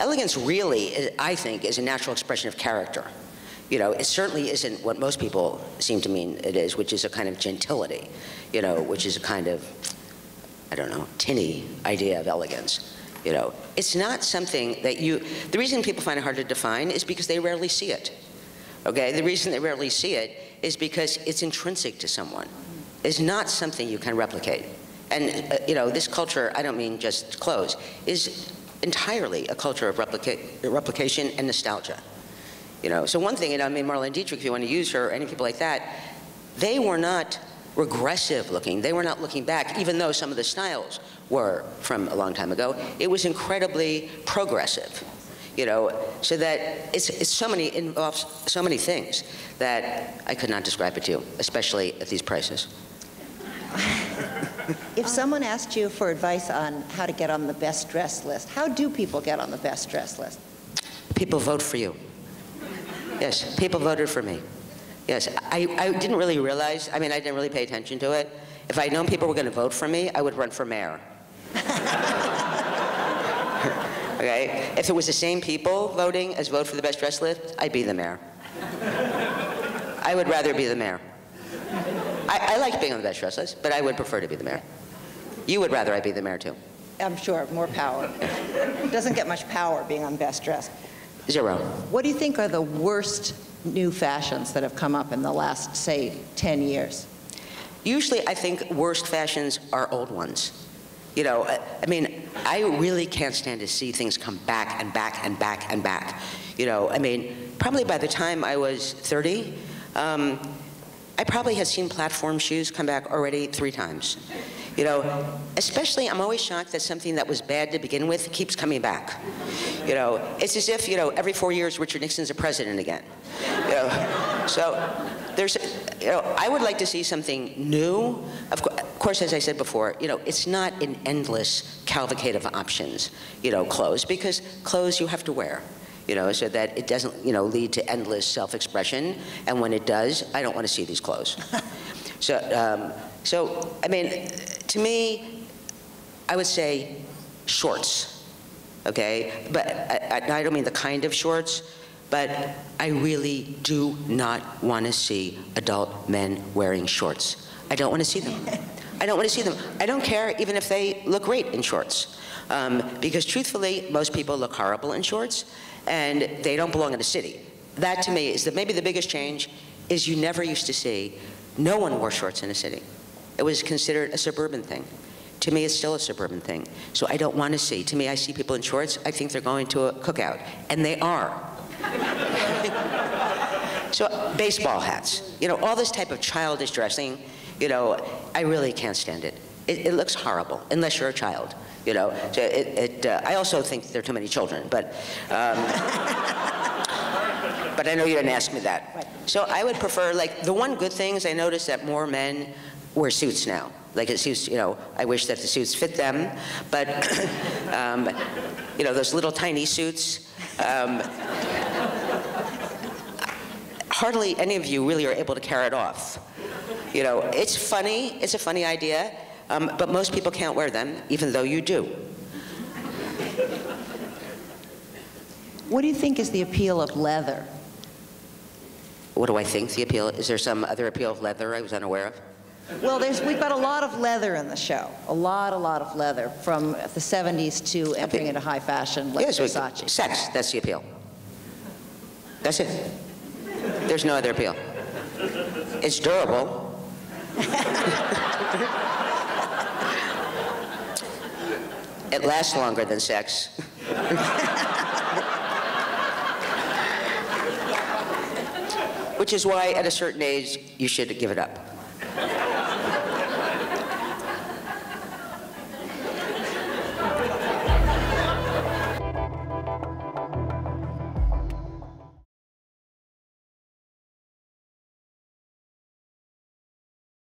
elegance really, I think, is a natural expression of character. You know, it certainly isn't what most people seem to mean it is, which is a kind of gentility, you know, which is a kind of, I don't know, tinny idea of elegance. You know, it's not something that the reason people find it hard to define is because they rarely see it. Okay, the reason they rarely see it is because it's intrinsic to someone. It's not something you can replicate. And, you know, this culture, I don't mean just clothes, is entirely a culture of replication and nostalgia. You know, so one thing, you know, I mean, Marlene Dietrich, if you want to use her, or any people like that, they were not regressive looking. They were not looking back, even though some of the styles were from a long time ago. It was incredibly progressive, you know, so that it involves so many things that I could not describe it to you, especially at these prices. If someone asked you for advice on how to get on the best dressed list, how do people get on the best dressed list? People vote for you. Yes, people voted for me. Yes, I didn't really realize, I mean, I didn't really pay attention to it. If I'd known people were going to vote for me, I would run for mayor. Okay? If it was the same people voting as vote for the best dressed list, I'd be the mayor. I would rather be the mayor. I like being on the best dressed list, but I would prefer to be the mayor. You would rather I be the mayor, too. I'm sure, more power. It doesn't get much power being on best dressed. Zero. What do you think are the worst new fashions that have come up in the last, say, 10 years? Usually, I think worst fashions are old ones. You know, I mean, I really can't stand to see things come back and back and back and back. You know, I mean, probably by the time I was 30, I probably had seen platform shoes come back already 3 times. You know, especially, I'm always shocked that something that was bad to begin with keeps coming back. You know, it's as if, you know, every 4 years Richard Nixon's a president again. You know, so there's, you know, I would like to see something new. Of course, as I said before, you know, it's not an endless cavalcade of options, you know, clothes, because clothes you have to wear. You know, so that it doesn't, you know, lead to endless self-expression. And when it does, I don't want to see these clothes. So, I mean, to me, I would say shorts, okay? But I don't mean the kind of shorts, but I really do not want to see adult men wearing shorts. I don't want to see them. I don't want to see them. I don't care even if they look great in shorts. Because truthfully, most people look horrible in shorts, and they don't belong in a city. That, to me, is maybe the biggest change, is you never used to see, no one wore shorts in a city. It was considered a suburban thing. To me, it's still a suburban thing. So I don't want to see. To me, I see people in shorts, I think they're going to a cookout. And they are. So baseball hats, you know, all this type of childish dressing, you know, I really can't stand it. It looks horrible, unless you're a child. You know, so I also think there are too many children, but I know you didn't ask me that. Right. So I would prefer, like, the one good thing is I noticed that more men wear suits now. Like, it suits, you know, I wish that the suits fit them, but, you know, those little tiny suits, hardly any of you really are able to carry it off. You know, it's funny, it's a funny idea, but most people can't wear them, even though you do. What do you think is the appeal of leather? What do I think the appeal? Is there some other appeal of leather I was unaware of? Well, we've got a lot of leather in the show. A lot of leather, from the 70s to entering into high fashion, like Versace. Sex, that's the appeal. That's it. There's no other appeal. It's durable. It lasts longer than sex. Which is why, at a certain age, you should give it up.